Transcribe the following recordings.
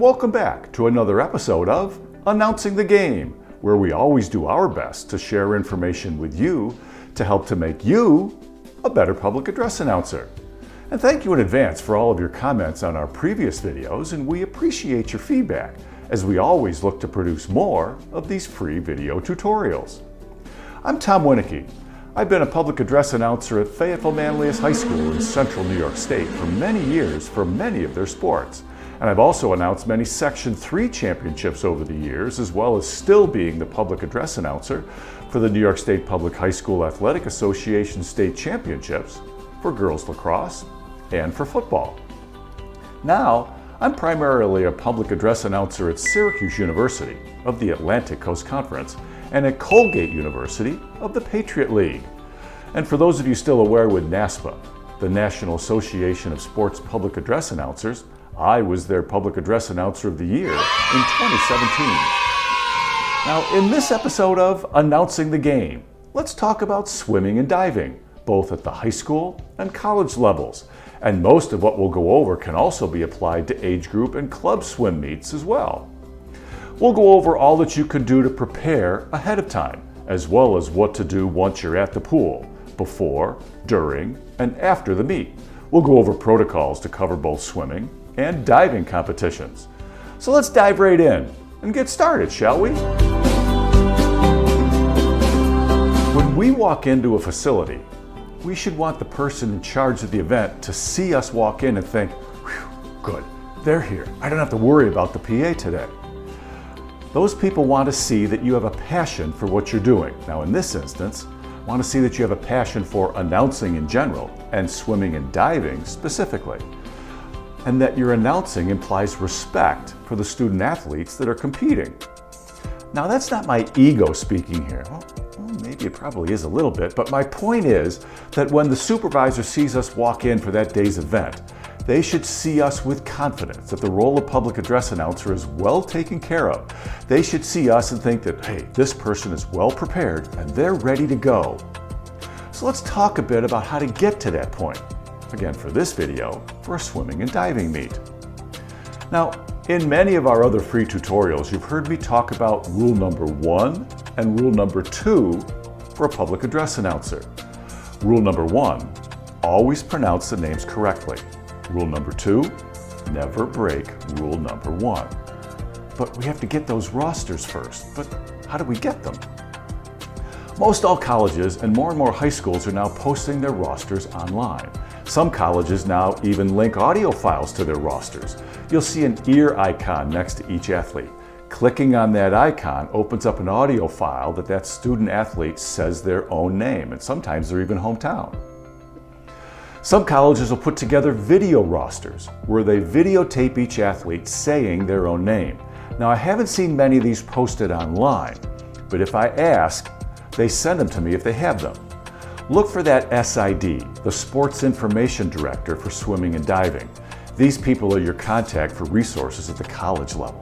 welcome back to another episode of Announcing the Game, where we always do our best to share information with you to help to make you a better public address announcer. And thank you in advance for all of your comments on our previous videos, and we appreciate your feedback as we always look to produce more of these free video tutorials. I'm Tom Winnicky. I've been a public address announcer at Fayetteville Manlius High School in central New York State for many years for many of their sports. And I've also announced many Section 3 championships over the years, as well as still being the public address announcer for the New York State Public High School Athletic Association State Championships for girls lacrosse and for football. Now, I'm primarily a public address announcer at Syracuse University of the Atlantic Coast Conference and at Colgate University of the Patriot League. And for those of you still aware with NASPA, the National Association of Sports Public Address Announcers, I was their Public Address Announcer of the Year in 2017. Now, in this episode of Announcing the Game, let's talk about swimming and diving, both at the high school and college levels. And most of what we'll go over can also be applied to age group and club swim meets as well. We'll go over all that you can do to prepare ahead of time, as well as what to do once you're at the pool, before, during, and after the meet. We'll go over protocols to cover both swimming and diving competitions. So let's dive right in and get started, shall we? When we walk into a facility, we should want the person in charge of the event to see us walk in and think, "Whew, good, they're here. I don't have to worry about the PA today." Those people want to see that you have a passion for what you're doing. Now, in this instance, want to see that you have a passion for announcing in general and swimming and diving specifically, and that your announcing implies respect for the student athletes that are competing. Now, that's not my ego speaking here. Well, maybe it probably is a little bit, but my point is that when the supervisor sees us walk in for that day's event, they should see us with confidence that the role of public address announcer is well taken care of. They should see us and think that, hey, this person is well prepared and they're ready to go. So let's talk a bit about how to get to that point. Again, for this video, for a swimming and diving meet. Now, in many of our other free tutorials, you've heard me talk about rule number 1 and rule number 2 for a public address announcer. Rule number 1, always pronounce the names correctly. Rule number 2, never break rule number 1. But we have to get those rosters first. But how do we get them? Most all colleges and more high schools are now posting their rosters online. Some colleges now even link audio files to their rosters. You'll see an ear icon next to each athlete. Clicking on that icon opens up an audio file that student athlete says their own name, and sometimes their even hometown. Some colleges will put together video rosters where they videotape each athlete saying their own name. Now, I haven't seen many of these posted online, but if I ask, they send them to me if they have them. Look for that SID, the Sports Information Director for swimming and diving. These people are your contact for resources at the college level.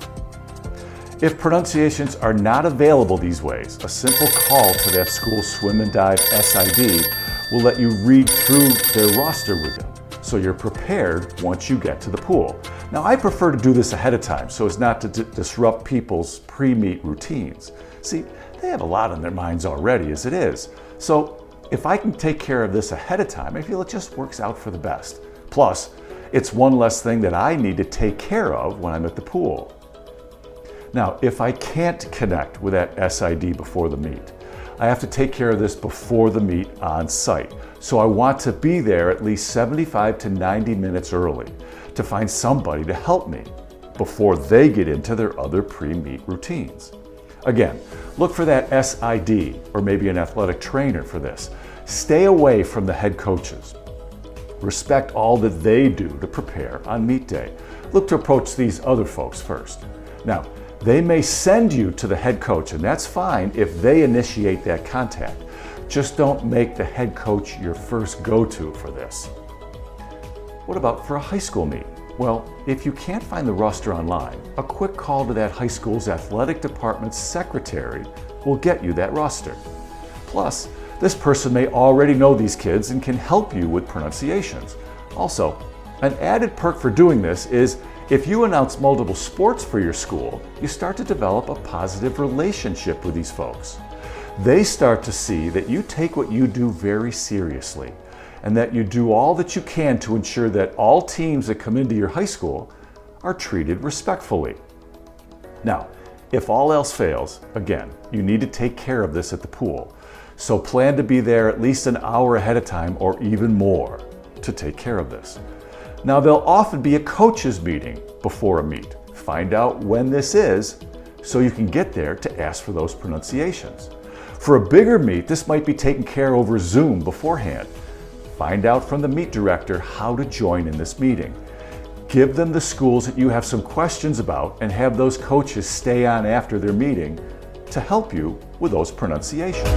If pronunciations are not available these ways, a simple call to that school swim and dive SID will let you read through their roster with them, so you're prepared once you get to the pool. Now, I prefer to do this ahead of time so as not to disrupt people's pre-meet routines. See, they have a lot on their minds already as it is. So if I can take care of this ahead of time, I feel it just works out for the best. Plus, it's one less thing that I need to take care of when I'm at the pool. Now, if I can't connect with that SID before the meet, I have to take care of this before the meet on site. So I want to be there at least 75 to 90 minutes early to find somebody to help me before they get into their other pre-meet routines. Again, look for that SID or maybe an athletic trainer for this. Stay away from the head coaches. Respect all that they do to prepare on meet day. Look to approach these other folks first. Now, they may send you to the head coach, and that's fine if they initiate that contact. Just don't make the head coach your first go-to for this. What about for a high school meet? Well, if you can't find the roster online, a quick call to that high school's athletic department's secretary will get you that roster. Plus, this person may already know these kids and can help you with pronunciations. Also, an added perk for doing this is If you announce multiple sports for your school, you start to develop a positive relationship with these folks. They start to see that you take what you do very seriously and that you do all that you can to ensure that all teams that come into your high school are treated respectfully. Now, if all else fails, again, you need to take care of this at the pool. So plan to be there at least an hour ahead of time or even more to take care of this. Now, there'll often be a coaches meeting before a meet. Find out when this is so you can get there to ask for those pronunciations. For a bigger meet, this might be taken care over Zoom beforehand. Find out from the meet director how to join in this meeting. Give them the schools that you have some questions about and have those coaches stay on after their meeting to help you with those pronunciations.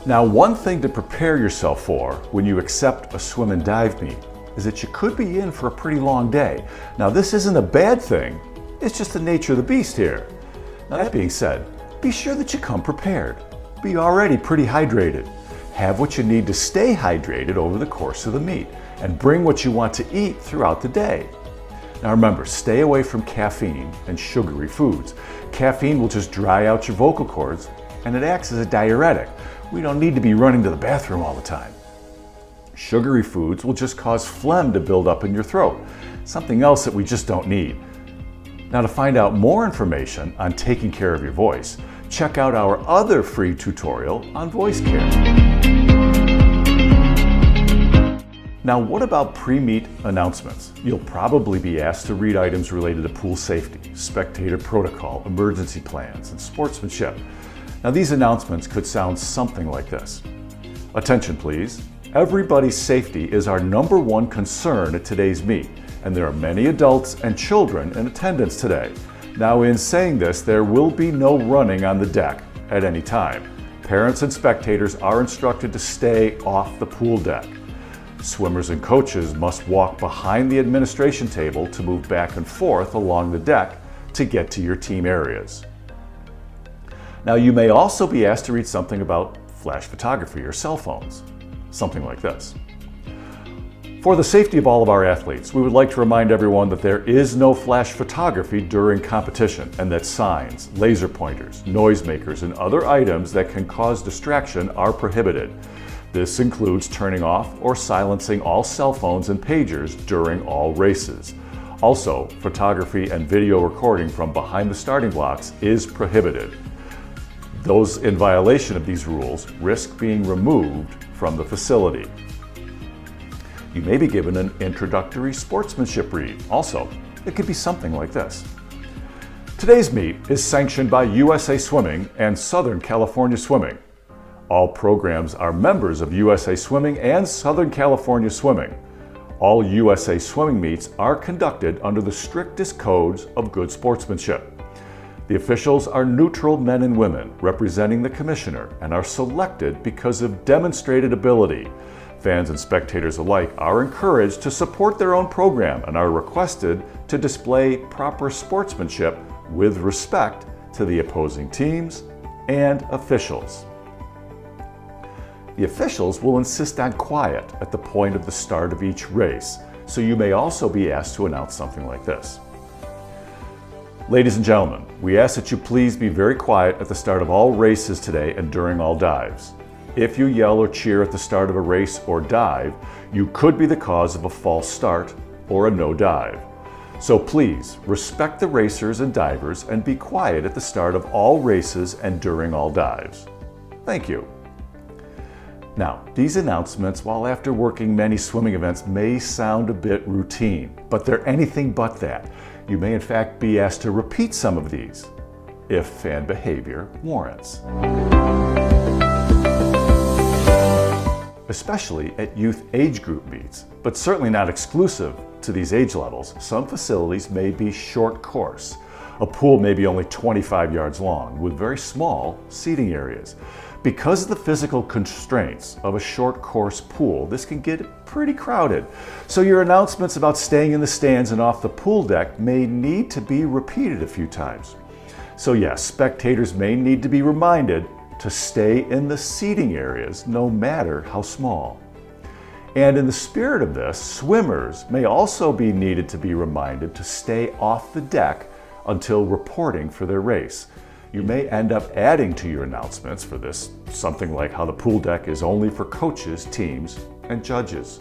Now, one thing to prepare yourself for when you accept a swim and dive meet is that you could be in for a pretty long day. Now, this isn't a bad thing, it's just the nature of the beast here. Now, that being said, be sure that you come prepared. Be already pretty hydrated. Have what you need to stay hydrated over the course of the meet, and bring what you want to eat throughout the day. Now remember, stay away from caffeine and sugary foods. Caffeine will just dry out your vocal cords, and it acts as a diuretic. We don't need to be running to the bathroom all the time. Sugary foods will just cause phlegm to build up in your throat, something else that we just don't need. Now, to find out more information on taking care of your voice, check out our other free tutorial on voice care. Now, what about pre-meet announcements? You'll probably be asked to read items related to pool safety, spectator protocol, emergency plans, and sportsmanship. Now, these announcements could sound something like this. Attention, please. Everybody's safety is our #1 concern at today's meet, and there are many adults and children in attendance today. Now, in saying this, there will be no running on the deck at any time. Parents and spectators are instructed to stay off the pool deck. Swimmers and coaches must walk behind the administration table to move back and forth along the deck to get to your team areas. Now, you may also be asked to read something about flash photography or cell phones, something like this. For the safety of all of our athletes, we would like to remind everyone that there is no flash photography during competition, and that signs, laser pointers, noisemakers, and other items that can cause distraction are prohibited. This includes turning off or silencing all cell phones and pagers during all races. Also, photography and video recording from behind the starting blocks is prohibited. Those in violation of these rules risk being removed from the facility. You may be given an introductory sportsmanship read. Also, it could be something like this. Today's meet is sanctioned by USA Swimming and Southern California Swimming. All programs are members of USA Swimming and Southern California Swimming. All USA Swimming meets are conducted under the strictest codes of good sportsmanship. The officials are neutral men and women representing the commissioner and are selected because of demonstrated ability. Fans and spectators alike are encouraged to support their own program and are requested to display proper sportsmanship with respect to the opposing teams and officials. The officials will insist on quiet at the point of the start of each race, so you may also be asked to announce something like this. Ladies and gentlemen, we ask that you please be very quiet at the start of all races today and during all dives. If you yell or cheer at the start of a race or dive, you could be the cause of a false start or a no dive. So please respect the racers and divers and be quiet at the start of all races and during all dives. Thank you. Now, these announcements, while after working many swimming events, may sound a bit routine, but they're anything but that. You may in fact be asked to repeat some of these if fan behavior warrants. Especially at youth age group meets, but certainly not exclusive to these age levels. Some facilities may be short course. A pool may be only 25 yards long with very small seating areas. Because of the physical constraints of a short course pool, this can get pretty crowded. So your announcements about staying in the stands and off the pool deck may need to be repeated a few times. So yes, spectators may need to be reminded to stay in the seating areas no matter how small. And in the spirit of this, swimmers may also be needed to be reminded to stay off the deck until reporting for their race. You may end up adding to your announcements for this something like how the pool deck is only for coaches, teams, and judges.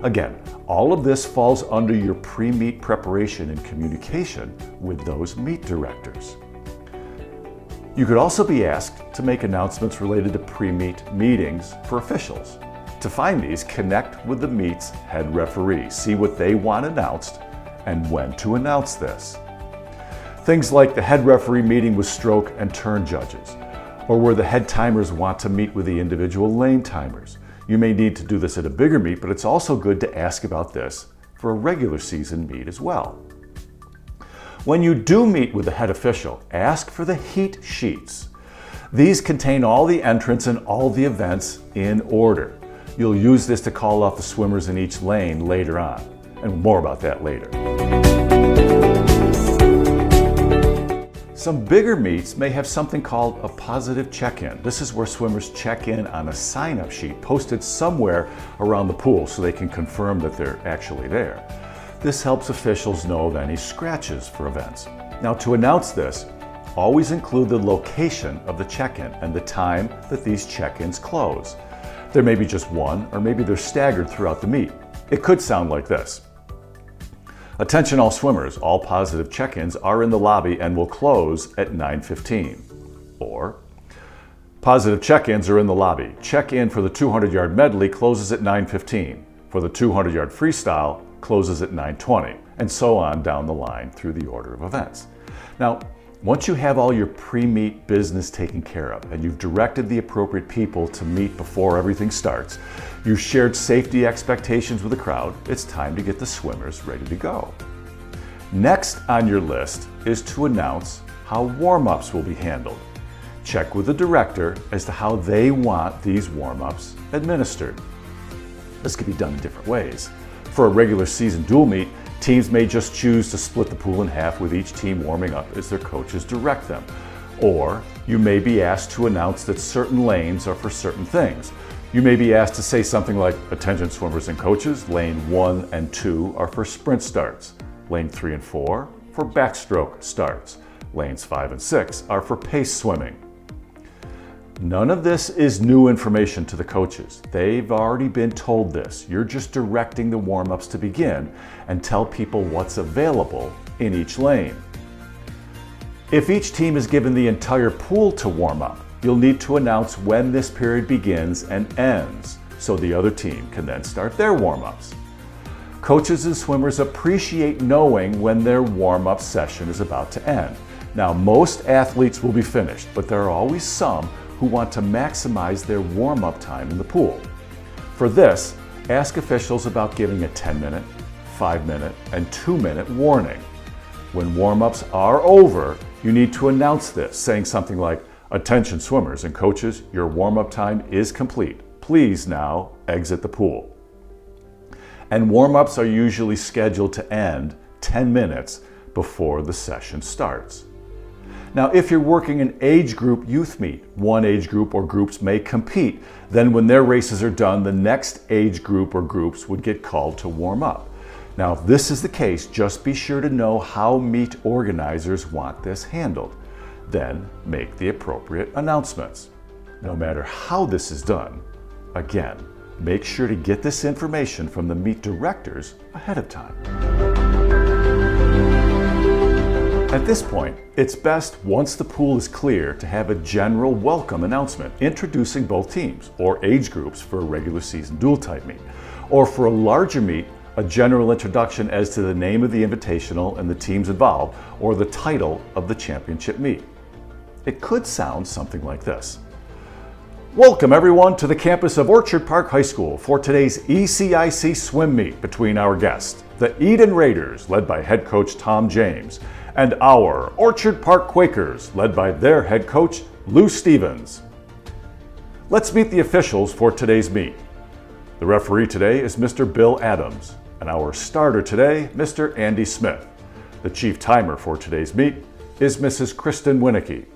Again, all of this falls under your pre-meet preparation and communication with those meet directors. You could also be asked to make announcements related to pre-meet meetings for officials. To find these, connect with the meet's head referee, see what they want announced and when to announce this. Things like the head referee meeting with stroke and turn judges, or where the head timers want to meet with the individual lane timers. You may need to do this at a bigger meet, but it's also good to ask about this for a regular season meet as well. When you do meet with the head official, ask for the heat sheets. These contain all the entrants and all the events in order. You'll use this to call off the swimmers in each lane later on, and more about that later. Some bigger meets may have something called a positive check-in. This is where swimmers check in on a sign-up sheet posted somewhere around the pool so they can confirm that they're actually there. This helps officials know of any scratches for events. Now, to announce this, always include the location of the check-in and the time that these check-ins close. There may be just one, or maybe they're staggered throughout the meet. It could sound like this. Attention all swimmers, all positive check-ins are in the lobby and will close at 9:15. Or, positive check-ins are in the lobby. Check-in for the 200-yard medley closes at 9:15. For the 200-yard freestyle, closes at 9:20, and so on down the line through the order of events. Now, once you have all your pre-meet business taken care of and you've directed the appropriate people to meet before everything starts, you've shared safety expectations with the crowd, it's time to get the swimmers ready to go. Next on your list is to announce how warm-ups will be handled. Check with the director as to how they want these warm-ups administered. This could be done in different ways. For a regular season dual meet, teams may just choose to split the pool in half with each team warming up as their coaches direct them. Or you may be asked to announce that certain lanes are for certain things. You may be asked to say something like, attention swimmers and coaches, lane 1 and 2 are for sprint starts. Lane 3 and 4 for backstroke starts. Lanes 5 and 6 are for pace swimming. None of this is new information to the coaches. They've already been told this. You're just directing the warm-ups to begin and tell people what's available in each lane. If each team is given the entire pool to warm up, you'll need to announce when this period begins and ends, so the other team can then start their warm-ups. Coaches and swimmers appreciate knowing when their warm-up session is about to end. Now, most athletes will be finished, but there are always some who want to maximize their warm-up time in the pool. For this, ask officials about giving a 10-minute, 5-minute, and 2-minute warning. When warm-ups are over, you need to announce this, saying something like, attention swimmers and coaches, your warm-up time is complete. Please now exit the pool. And warm-ups are usually scheduled to end 10 minutes before the session starts. Now, if you're working an age group youth meet, one age group or groups may compete. Then when their races are done, the next age group or groups would get called to warm up. Now, if this is the case, just be sure to know how meet organizers want this handled. Then make the appropriate announcements. No matter how this is done, again, make sure to get this information from the meet directors ahead of time. At this point, it's best, once the pool is clear, to have a general welcome announcement introducing both teams or age groups for a regular season dual type meet. Or for a larger meet, a general introduction as to the name of the invitational and the teams involved, or the title of the championship meet. It could sound something like this. Welcome everyone to the campus of Orchard Park High School for today's ECIC swim meet between our guests, the Eden Raiders, led by head coach Tom James, and our Orchard Park Quakers, led by their head coach Lou Stevens. Let's meet the officials for today's meet. The referee today is Mr. Bill Adams, and our starter today, Mr. Andy Smith. The chief timer for today's meet is Mrs. Kristen Winicky.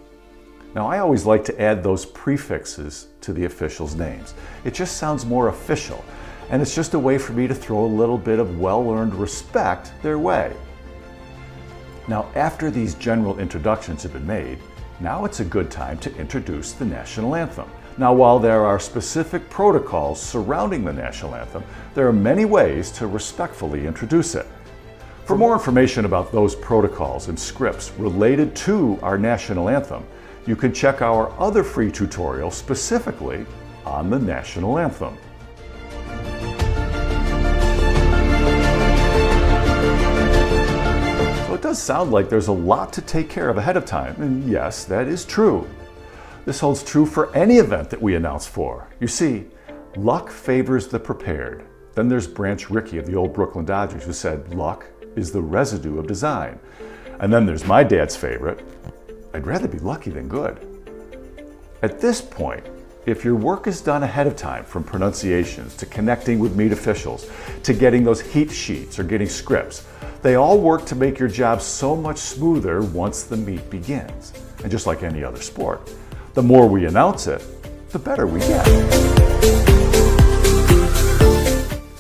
Now, I always like to add those prefixes to the officials' names. It just sounds more official. and it's just a way for me to throw a little bit of well-earned respect their way. Now, after these general introductions have been made, now it's a good time to introduce the national anthem. Now, while there are specific protocols surrounding the national anthem, there are many ways to respectfully introduce it. For more information about those protocols and scripts related to our national anthem, you can check our other free tutorial specifically on the national anthem. So it does sound like there's a lot to take care of ahead of time, and yes, that is true. This holds true for any event that we announce for. You see, luck favors the prepared. Then there's Branch Rickey of the old Brooklyn Dodgers who said, luck is the residue of design. And then there's my dad's favorite, I'd rather be lucky than good. At this point, if your work is done ahead of time, from pronunciations to connecting with meet officials, to getting those heat sheets or getting scripts, they all work to make your job so much smoother once the meet begins. And just like any other sport, the more we announce it, the better we get.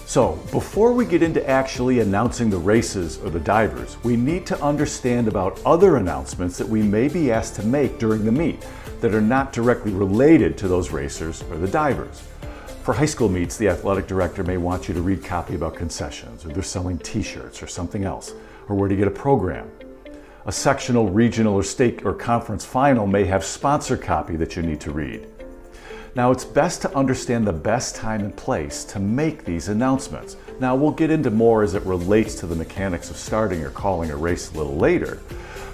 So, before we get into actually announcing the races or the divers, we need to understand about other announcements that we may be asked to make during the meet that are not directly related to those racers or the divers. For high school meets, the athletic director may want you to read copy about concessions, or they're selling t-shirts or something else, or where to get a program. A sectional, regional, or state or conference final may have sponsor copy that you need to read. Now, it's best to understand the best time and place to make these announcements. Now, we'll get into more as it relates to the mechanics of starting or calling a race a little later.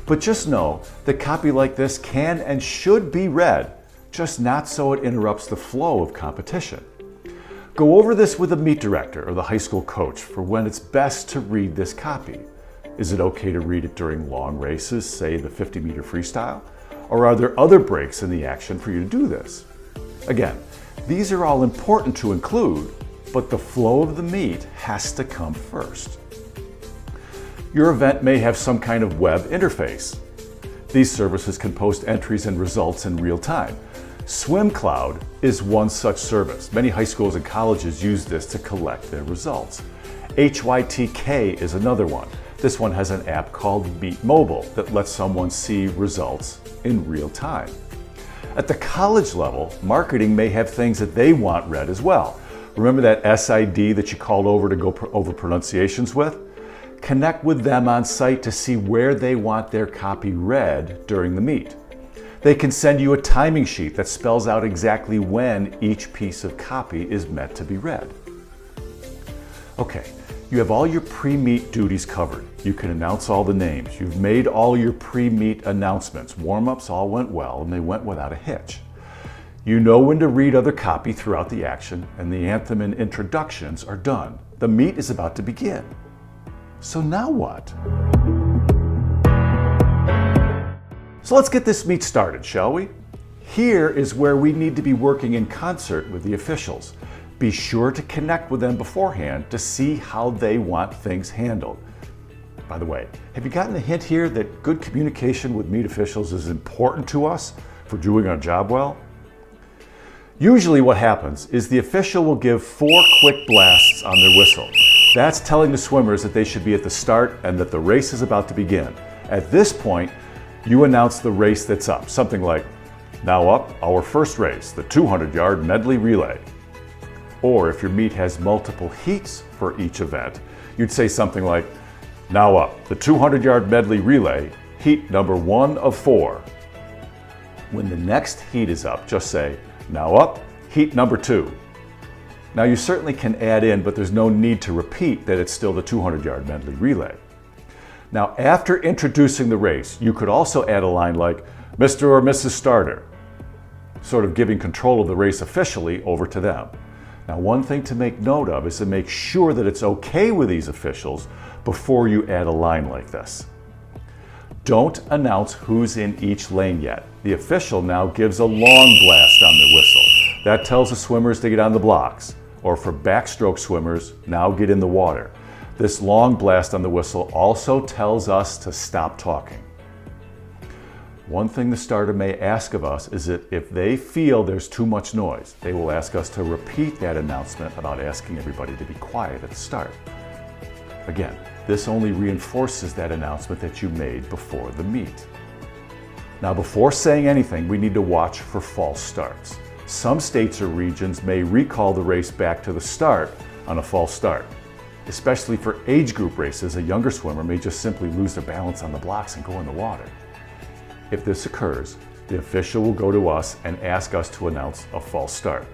But just know that copy like this can and should be read, just not so it interrupts the flow of competition. Go over this with a meet director or the high school coach for when it's best to read this copy. Is it okay to read it during long races, say the 50-meter freestyle? Or are there other breaks in the action for you to do this? Again, these are all important to include, but the flow of the meet has to come first. Your event may have some kind of web interface. These services can post entries and results in real time. SwimCloud is one such service. Many high schools and colleges use this to collect their results. HYTK is another one. This one has an app called Meet Mobile that lets someone see results in real time. At the college level, marketing may have things that they want read as well. Remember that SID that you called over to go over pronunciations with? Connect with them on site to see where they want their copy read during the meet. They can send you a timing sheet that spells out exactly when each piece of copy is meant to be read. Okay, you have all your pre-meet duties covered. You can announce all the names. You've made all your pre-meet announcements. Warm-ups all went well and they went without a hitch. You know when to read other copy throughout the action, and the anthem and introductions are done. The meet is about to begin. So now what? So let's get this meet started, shall we? Here is where we need to be working in concert with the officials. Be sure to connect with them beforehand to see how they want things handled. By the way, have you gotten a hint here that good communication with meet officials is important to us for doing our job well? Usually what happens is the official will give 4 quick blasts on their whistle. That's telling the swimmers that they should be at the start and that the race is about to begin. At this point, you announce the race that's up, something like, now up, our first race, the 200-yard medley relay. Or if your meet has multiple heats for each event, you'd say something like, now up, the 200-yard medley relay, heat number 1 of 4. When the next heat is up, just say, now up, heat number 2. Now you certainly can add in, but there's no need to repeat that it's still the 200-yard medley relay. Now after introducing the race, you could also add a line like, Mr. or Mrs. Starter, sort of giving control of the race officially over to them. Now, one thing to make note of is to make sure that it's okay with these officials before you add a line like this. Don't announce who's in each lane yet. The official now gives a long blast on their whistle. That tells the swimmers to get on the blocks, or for backstroke swimmers, now get in the water. This long blast on the whistle also tells us to stop talking. one thing the starter may ask of us is that if they feel there's too much noise, they will ask us to repeat that announcement about asking everybody to be quiet at the start. Again, this only reinforces that announcement that you made before the meet. Now, before saying anything, we need to watch for false starts. Some states or regions may recall the race back to the start on a false start. Especially for age group races, a younger swimmer may just simply lose their balance on the blocks and go in the water. If this occurs, the official will go to us and ask us to announce a false start.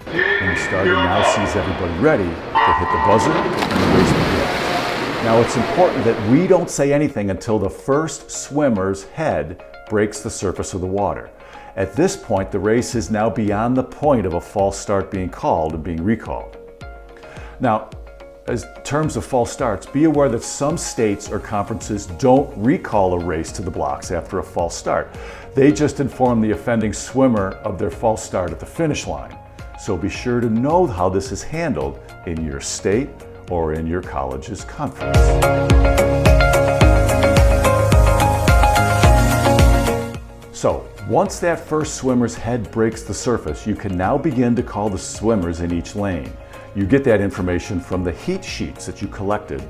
When the starter now sees everybody ready, they hit the buzzer and the race begins. Now, it's important that we don't say anything until the first swimmer's head breaks the surface of the water. At this point, the race is now beyond the point of a false start being called and being recalled. Now, in terms of false starts, be aware that some states or conferences don't recall a race to the blocks after a false start. They just inform the offending swimmer of their false start at the finish line. So be sure to know how this is handled in your state or in your college's conference. So, once that first swimmer's head breaks the surface, you can now begin to call the swimmers in each lane. You get that information from the heat sheets that you collected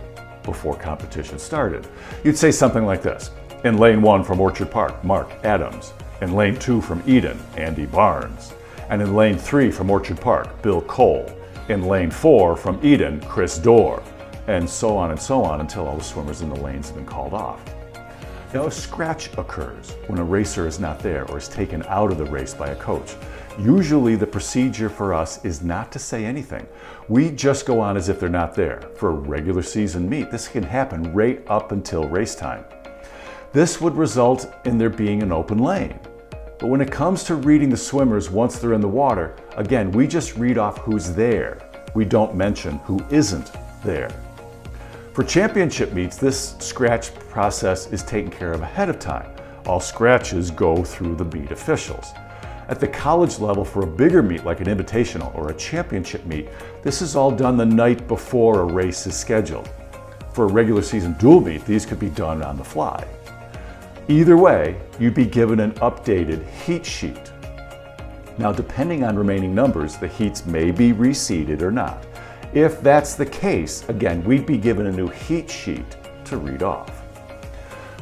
before competition started. You'd say something like this: in lane 1 from Orchard Park, Mark Adams. In lane 2 from Eden, Andy Barnes. And in lane 3 from Orchard Park, Bill Cole. In lane 4 from Eden, Chris Dorr. And so on until all the swimmers in the lanes have been called off. Now, a scratch occurs when a racer is not there or is taken out of the race by a coach. Usually the procedure for us is not to say anything. We just go on as if they're not there. For a regular season meet, this can happen right up until race time. This would result in there being an open lane. But when it comes to reading the swimmers once they're in the water, again, we just read off who's there. We don't mention who isn't there. For championship meets, this scratch process is taken care of ahead of time. All scratches go through the meet officials. At the college level, for a bigger meet like an invitational or a championship meet, this is all done the night before a race is scheduled. For a regular season dual meet, these could be done on the fly. Either way, you'd be given an updated heat sheet. Now, depending on remaining numbers, the heats may be reseeded or not. If that's the case, again, we'd be given a new heat sheet to read off.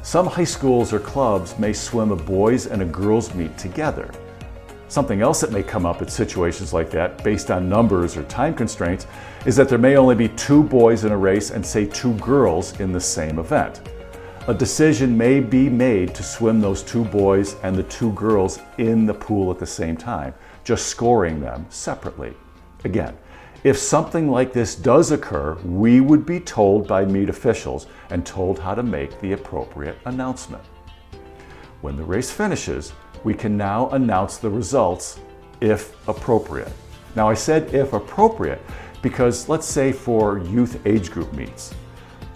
Some high schools or clubs may swim a boys and a girls meet together. Something else that may come up in situations like that, based on numbers or time constraints, is that there may only be 2 boys in a race and say 2 girls in the same event. A decision may be made to swim those 2 boys and the 2 girls in the pool at the same time, just scoring them separately. Again, if something like this does occur, we would be told by meet officials and told how to make the appropriate announcement. When the race finishes, we can now announce the results if appropriate. Now, I said if appropriate because let's say for youth age group meets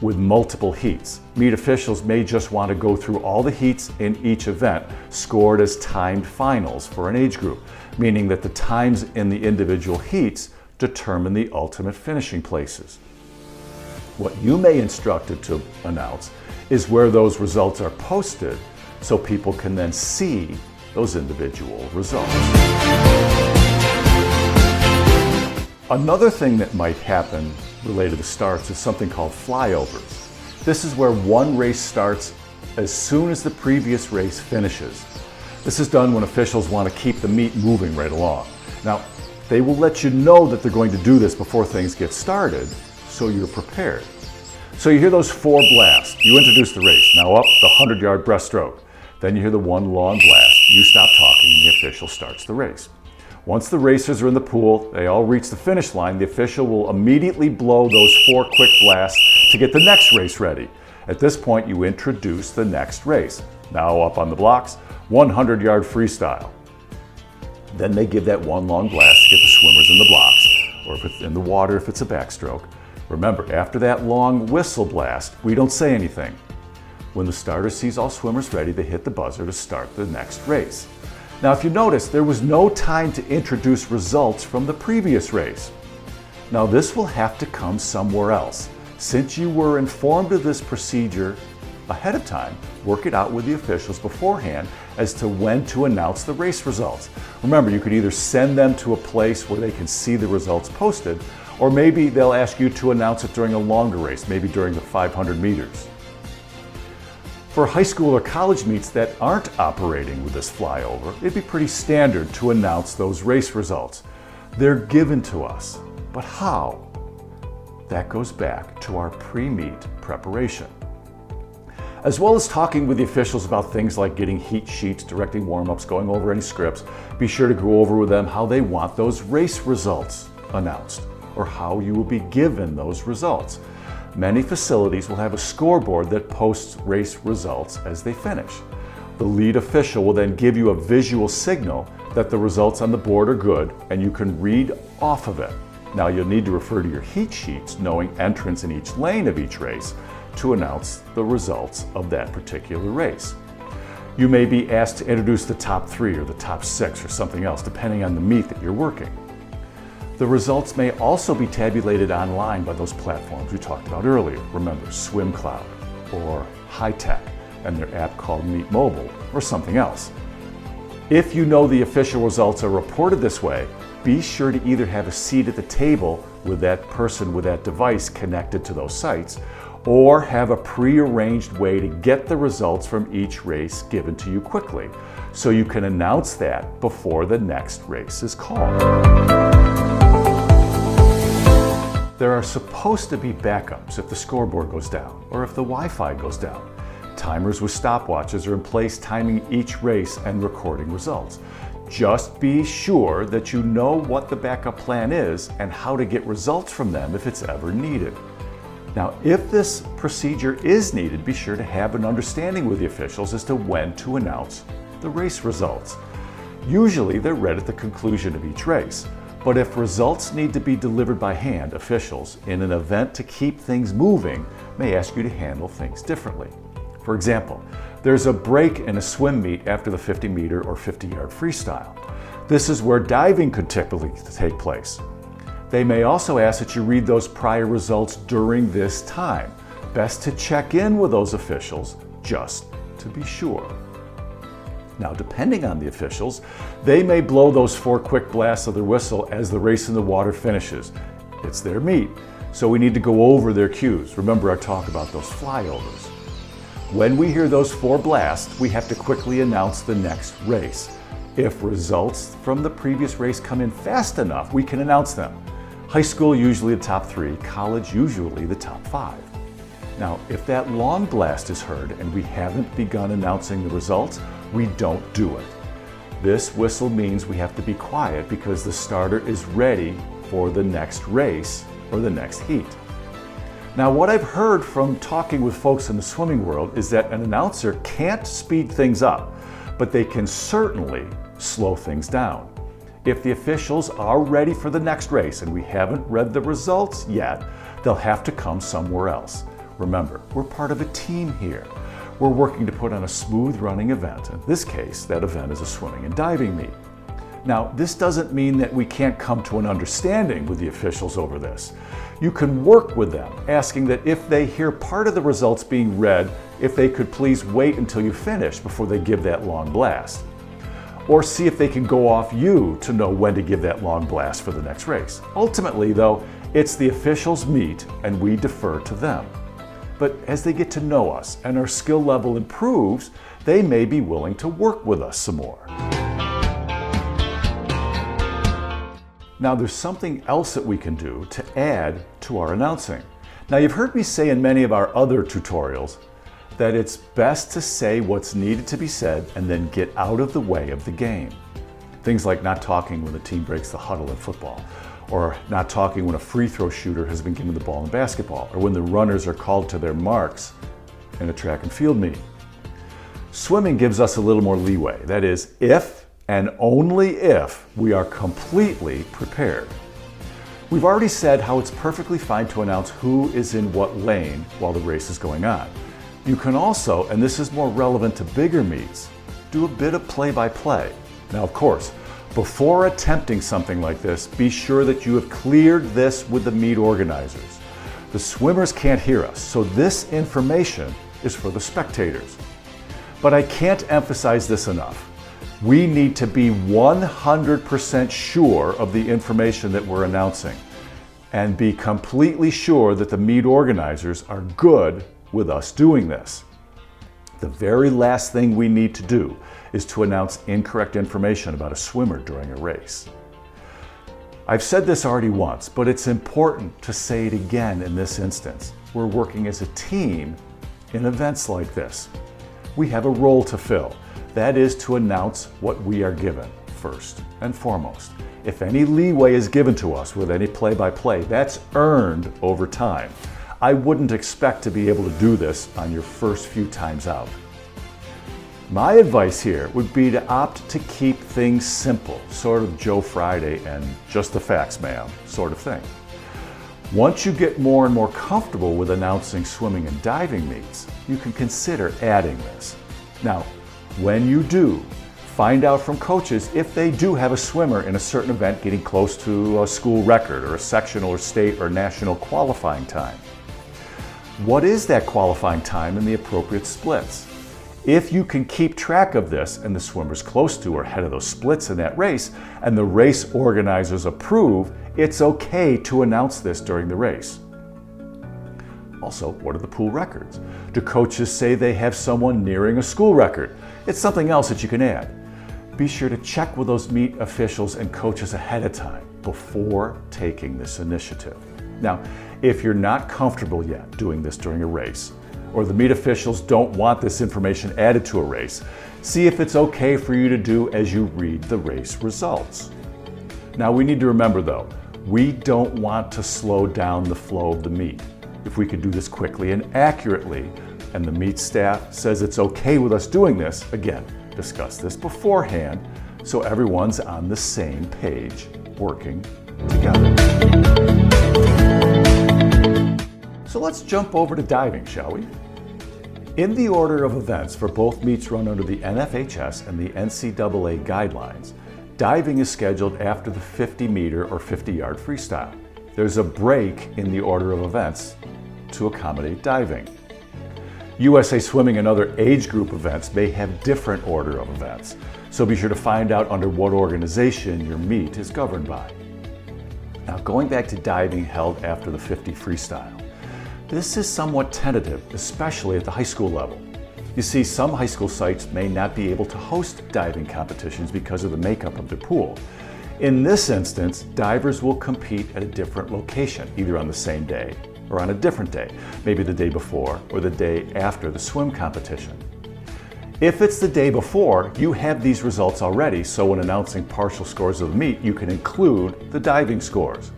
with multiple heats, meet officials may just want to go through all the heats in each event scored as timed finals for an age group, meaning that the times in the individual heats determine the ultimate finishing places. What you may instruct it to announce is where those results are posted so people can then see those individual results. Another thing that might happen related to starts is something called flyovers. This is where one race starts as soon as the previous race finishes. This is done when officials want to keep the meet moving right along. Now, they will let you know that they're going to do this before things get started, so you're prepared. So you hear those 4 blasts. You introduce the race. Now up the 100-yard breaststroke. Then you hear the 1 long blast. You stop talking and the official starts the race. Once the racers are in the pool, they all reach the finish line, the official will immediately blow those 4 quick blasts to get the next race ready. At this point, you introduce the next race. Now up on the blocks, 100-yard freestyle. Then they give that 1 long blast to get the swimmers in the blocks, or if it's in the water, if it's a backstroke. Remember, after that long whistle blast, we don't say anything. When the starter sees all swimmers ready, they hit the buzzer to start the next race. Now, if you notice, there was no time to introduce results from the previous race. Now, this will have to come somewhere else. Since you were informed of this procedure ahead of time, work it out with the officials beforehand as to when to announce the race results. Remember, you could either send them to a place where they can see the results posted, or maybe they'll ask you to announce it during a longer race, maybe during the 500 meters. For high school or college meets that aren't operating with this flyover, it'd be pretty standard to announce those race results. They're given to us, but how? That goes back to our pre-meet preparation. As well as talking with the officials about things like getting heat sheets, directing warm-ups, going over any scripts, be sure to go over with them how they want those race results announced, or how you will be given those results. Many facilities will have a scoreboard that posts race results as they finish. The lead official will then give you a visual signal that the results on the board are good, and you can read off of it. Now you'll need to refer to your heat sheets, knowing entrants in each lane of each race, to announce the results of that particular race. You may be asked to introduce the top 3 or the top 6 or something else, depending on the meet that you're working. The results may also be tabulated online by those platforms we talked about earlier. Remember, SwimCloud or High-Tech and their app called Meet Mobile or something else. If you know the official results are reported this way, be sure to either have a seat at the table with that person with that device connected to those sites, or have a pre-arranged way to get the results from each race given to you quickly, so you can announce that before the next race is called. There are supposed to be backups if the scoreboard goes down or if the Wi-Fi goes down. Timers with stopwatches are in place timing each race and recording results. Just be sure that you know what the backup plan is and how to get results from them if it's ever needed. Now, if this procedure is needed, be sure to have an understanding with the officials as to when to announce the race results. Usually they're read at the conclusion of each race, but if results need to be delivered by hand, officials, in an event to keep things moving, may ask you to handle things differently. For example, there's a break in a swim meet after the 50-meter or 50-yard freestyle. This is where diving could typically take place. They may also ask that you read those prior results during this time. Best to check in with those officials just to be sure. Now, depending on the officials, they may blow those 4 quick blasts of their whistle as the race in the water finishes. It's their meet, so we need to go over their cues. Remember our talk about those flyovers. When we hear those 4 blasts, we have to quickly announce the next race. If results from the previous race come in fast enough, we can announce them. High school, usually the top 3, college, usually the top 5. Now, if that long blast is heard and we haven't begun announcing the results, we don't do it. This whistle means we have to be quiet because the starter is ready for the next race or the next heat. Now, what I've heard from talking with folks in the swimming world is that an announcer can't speed things up, but they can certainly slow things down. If the officials are ready for the next race and we haven't read the results yet, they'll have to come somewhere else. Remember, we're part of a team here. We're working to put on a smooth running event. In this case, that event is a swimming and diving meet. Now, this doesn't mean that we can't come to an understanding with the officials over this. You can work with them, asking that if they hear part of the results being read, if they could please wait until you finish before they give that long blast. Or see if they can go off you to know when to give that long blast for the next race. Ultimately, though, it's the officials' meet and we defer to them. But as they get to know us and our skill level improves, they may be willing to work with us some more. Now, there's something else that we can do to add to our announcing. Now, you've heard me say in many of our other tutorials that it's best to say what's needed to be said and then get out of the way of the game. Things like not talking when the team breaks the huddle in football, or not talking when a free throw shooter has been given the ball in basketball, or when the runners are called to their marks in a track and field meeting. Swimming gives us a little more leeway. That is, if and only if we are completely prepared. We've already said how it's perfectly fine to announce who is in what lane while the race is going on. You can also, and this is more relevant to bigger meets, do a bit of play-by-play. Now, of course, before attempting something like this, be sure that you have cleared this with the meet organizers. The swimmers can't hear us, so this information is for the spectators. But I can't emphasize this enough. We need to be 100% sure of the information that we're announcing and be completely sure that the meet organizers are good with us doing this. The very last thing we need to do is to announce incorrect information about a swimmer during a race. I've said this already once, but it's important to say it again in this instance. We're working as a team in events like this. We have a role to fill. That is to announce what we are given first and foremost. If any leeway is given to us with any play-by-play, that's earned over time. I wouldn't expect to be able to do this on your first few times out. My advice here would be to opt to keep things simple, sort of Joe Friday and just the facts, ma'am, sort of thing. Once you get more and more comfortable with announcing swimming and diving meets, you can consider adding this. Now, when you do, find out from coaches if they do have a swimmer in a certain event getting close to a school record or a sectional or state or national qualifying time. What is that qualifying time in the appropriate splits? If you can keep track of this and the swimmer's close to or ahead of those splits in that race and the race organizers approve, it's okay to announce this during the race. Also, what are the pool records? Do coaches say they have someone nearing a school record? It's something else that you can add. Be sure to check with those meet officials and coaches ahead of time before taking this initiative. Now, if you're not comfortable yet doing this during a race, or the meet officials don't want this information added to a race, see if it's okay for you to do as you read the race results. Now, we need to remember though, we don't want to slow down the flow of the meet. If we could do this quickly and accurately, and the meet staff says it's okay with us doing this, again, discuss this beforehand so everyone's on the same page, working together. So let's jump over to diving, shall we? In the order of events for both meets run under the NFHS and the NCAA guidelines, diving is scheduled after the 50-meter or 50-yard freestyle. There's a break in the order of events to accommodate diving. USA Swimming and other age group events may have different order of events, so be sure to find out under what organization your meet is governed by. Now, going back to diving held after the 50 freestyle, this is somewhat tentative, especially at the high school level. You see, some high school sites may not be able to host diving competitions because of the makeup of their pool. In this instance, divers will compete at a different location, either on the same day or on a different day, maybe the day before or the day after the swim competition. If it's the day before, you have these results already, so when announcing partial scores of the meet, you can include the diving scores.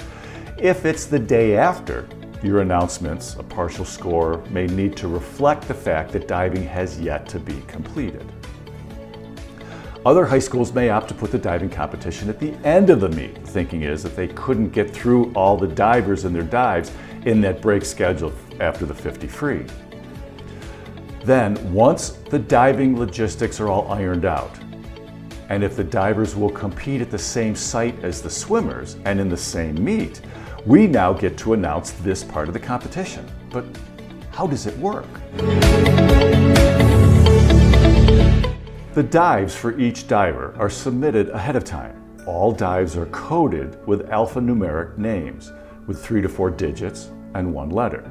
If it's the day after, your announcements, a partial score, may need to reflect the fact that diving has yet to be completed. Other high schools may opt to put the diving competition at the end of the meet. The thinking is that they couldn't get through all the divers and their dives in that break scheduled after the 50 free. Then, once the diving logistics are all ironed out, and if the divers will compete at the same site as the swimmers and in the same meet, we now get to announce this part of the competition. But how does it work? The dives for each diver are submitted ahead of time. All dives are coded with alphanumeric names with 3 to 4 digits and 1 letter.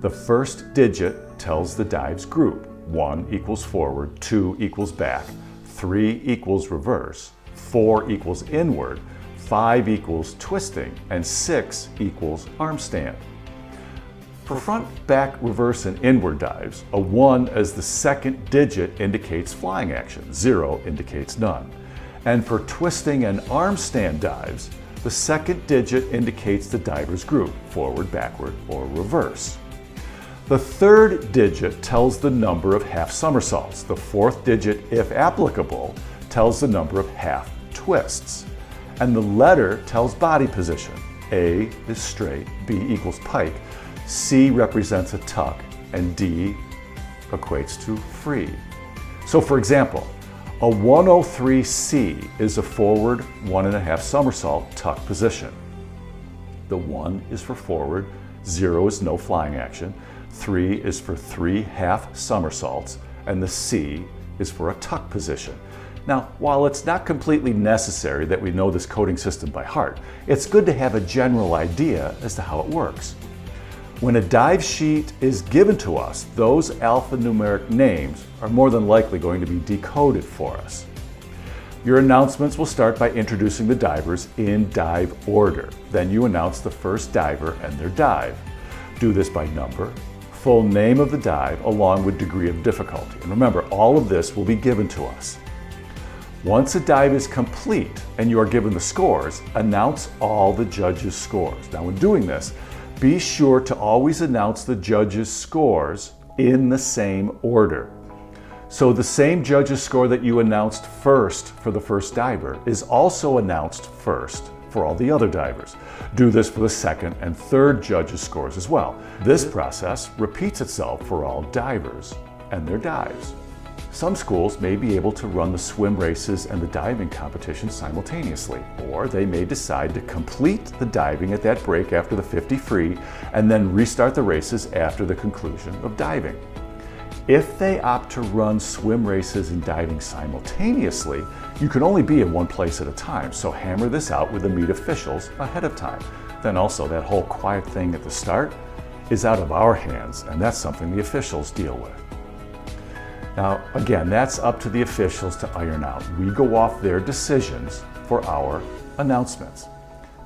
The first digit tells the dive's group. 1 equals forward, 2 equals back, 3 equals reverse, 4 equals inward, 5 equals twisting, and 6 equals arm stand. For front, back, reverse, and inward dives, a 1 as the second digit indicates flying action, 0 indicates none. And for twisting and arm stand dives, the second digit indicates the diver's group, forward, backward, or reverse. The third digit tells the number of half somersaults. The fourth digit, if applicable, tells the number of half twists. And the letter tells body position. A is straight, B equals pike, C represents a tuck, and D equates to free. So for example, a 103C is a forward 1.5 somersault tuck position. The 1 is for forward, 0 is no flying action, 3 is for 3 half somersaults, and the C is for a tuck position. Now, while it's not completely necessary that we know this coding system by heart, it's good to have a general idea as to how it works. When a dive sheet is given to us, those alphanumeric names are more than likely going to be decoded for us. Your announcements will start by introducing the divers in dive order. Then you announce the first diver and their dive. Do this by number, full name of the dive, along with degree of difficulty. And remember, all of this will be given to us. Once a dive is complete and you are given the scores, announce all the judges' scores. Now, when doing this, be sure to always announce the judges' scores in the same order. So the same judge's score that you announced first for the first diver is also announced first for all the other divers. Do this for the second and third judges' scores as well. This process repeats itself for all divers and their dives. Some schools may be able to run the swim races and the diving competition simultaneously, or they may decide to complete the diving at that break after the 50 free and then restart the races after the conclusion of diving. If they opt to run swim races and diving simultaneously, you can only be in one place at a time, so hammer this out with the meet officials ahead of time. Then also, that whole quiet thing at the start is out of our hands, and that's something the officials deal with. Now, again, that's up to the officials to iron out. We go off their decisions for our announcements.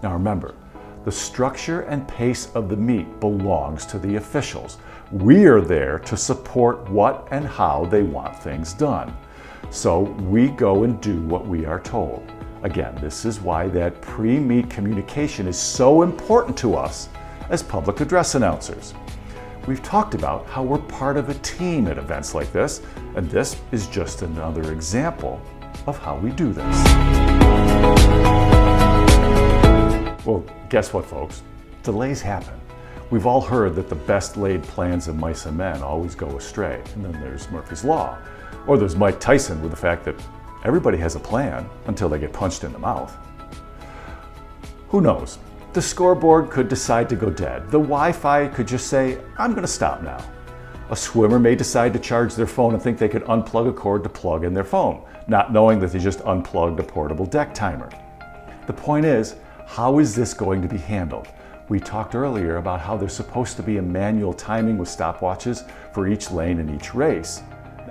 Now remember, the structure and pace of the meet belongs to the officials. We are there to support what and how they want things done. So we go and do what we are told. Again, this is why that pre-meet communication is so important to us as public address announcers. We've talked about how we're part of a team at events like this, and this is just another example of how we do this. Well, guess what, folks? Delays happen. We've all heard that the best laid plans of mice and men always go astray, and then there's Murphy's Law. Or there's Mike Tyson with the fact that everybody has a plan until they get punched in the mouth. Who knows? The scoreboard could decide to go dead. The Wi-Fi could just say, I'm going to stop now. A swimmer may decide to charge their phone and think they could unplug a cord to plug in their phone, not knowing that they just unplugged a portable deck timer. The point is, how is this going to be handled? We talked earlier about how there's supposed to be a manual timing with stopwatches for each lane and each race.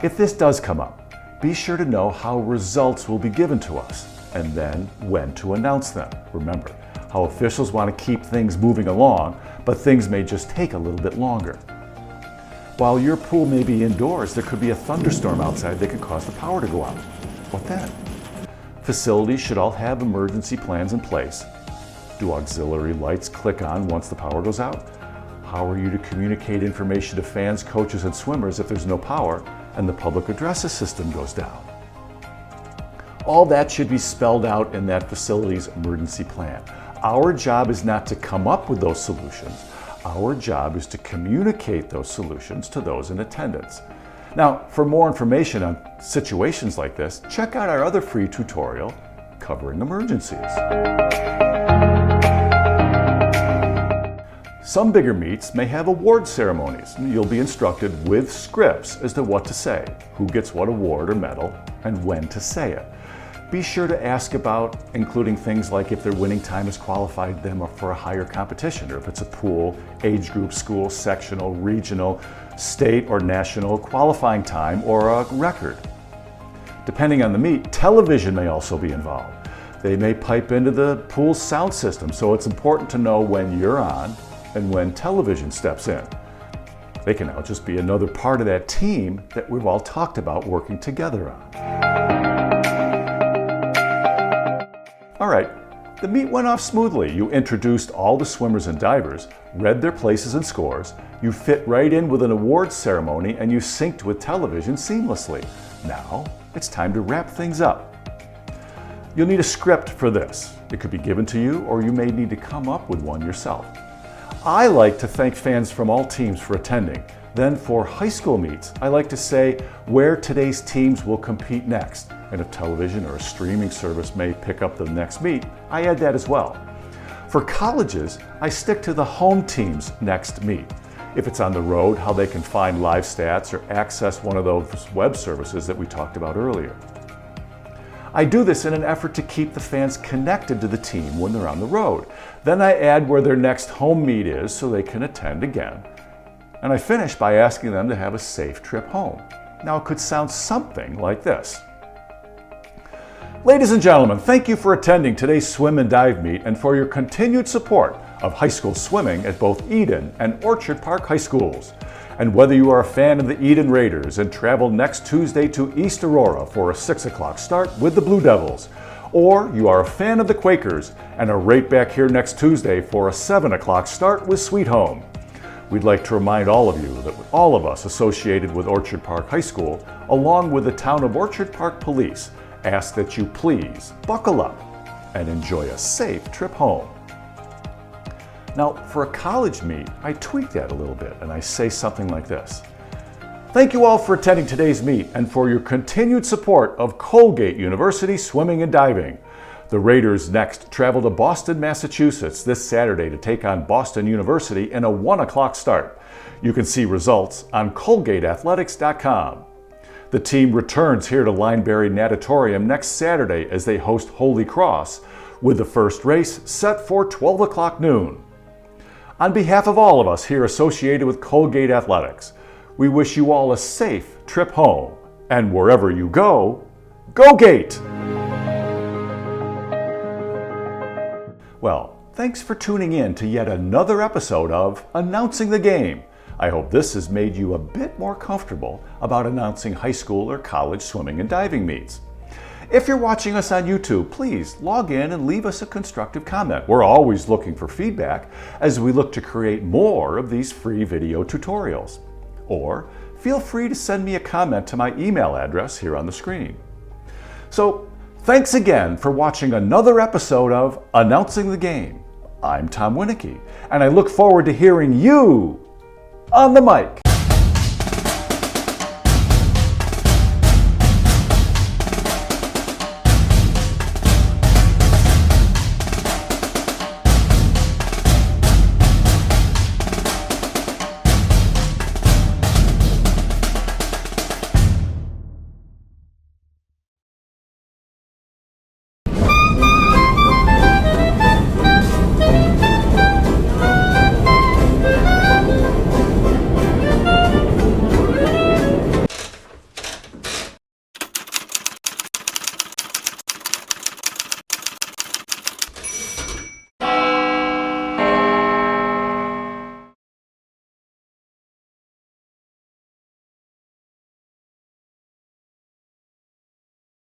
If this does come up, be sure to know how results will be given to us, and then when to announce them. Remember, how officials want to keep things moving along, but things may just take a little bit longer. While your pool may be indoors, there could be a thunderstorm outside that could cause the power to go out. What then? Facilities should all have emergency plans in place. Do auxiliary lights click on once the power goes out? How are you to communicate information to fans, coaches, and swimmers if there's no power and the public address system goes down? All that should be spelled out in that facility's emergency plan. Our job is not to come up with those solutions. Our job is to communicate those solutions to those in attendance. Now, for more information on situations like this, check out our other free tutorial covering emergencies. Some bigger meets may have award ceremonies. You'll be instructed with scripts as to what to say, who gets what award or medal, and when to say it. Be sure to ask about including things like if their winning time has qualified them for a higher competition, or if it's a pool, age group, school, sectional, regional, state, or national qualifying time, or a record. Depending on the meet, television may also be involved. They may pipe into the pool's sound system, so it's important to know when you're on and when television steps in. They can now just be another part of that team that we've all talked about working together on. All right, the meet went off smoothly. You introduced all the swimmers and divers, read their places and scores, you fit right in with an awards ceremony, and you synced with television seamlessly. Now, it's time to wrap things up. You'll need a script for this. It could be given to you, or you may need to come up with one yourself. I like to thank fans from all teams for attending. Then for high school meets, I like to say where today's teams will compete next. And if television or a streaming service may pick up the next meet, I add that as well. For colleges, I stick to the home team's next meet. If it's on the road, how they can find live stats or access one of those web services that we talked about earlier. I do this in an effort to keep the fans connected to the team when they're on the road. Then I add where their next home meet is so they can attend again. And I finish by asking them to have a safe trip home. Now it could sound something like this. Ladies and gentlemen, thank you for attending today's swim and dive meet and for your continued support of high school swimming at both Eden and Orchard Park High Schools. And whether you are a fan of the Eden Raiders and travel next Tuesday to East Aurora for a 6 o'clock start with the Blue Devils, or you are a fan of the Quakers and are right back here next Tuesday for a 7 o'clock start with Sweet Home, we'd like to remind all of you that all of us associated with Orchard Park High School, along with the Town of Orchard Park Police, ask that you please buckle up and enjoy a safe trip home. Now, for a college meet, I tweak that a little bit and I say something like this. Thank you all for attending today's meet and for your continued support of Colgate University Swimming and Diving. The Raiders next travel to Boston, Massachusetts this Saturday to take on Boston University in a 1 o'clock start. You can see results on colgateathletics.com. The team returns here to Lineberry Natatorium next Saturday as they host Holy Cross, with the first race set for 12 o'clock noon. On behalf of all of us here associated with Colgate Athletics, we wish you all a safe trip home, and wherever you go, go Gate! Well, thanks for tuning in to yet another episode of Announcing the Game. I hope this has made you a bit more comfortable about announcing high school or college swimming and diving meets. If you're watching us on YouTube, please log in and leave us a constructive comment. We're always looking for feedback as we look to create more of these free video tutorials. Or feel free to send me a comment to my email address here on the screen. So, thanks again for watching another episode of Announcing the Game. I'm Tom Winicki, and I look forward to hearing you on the mic.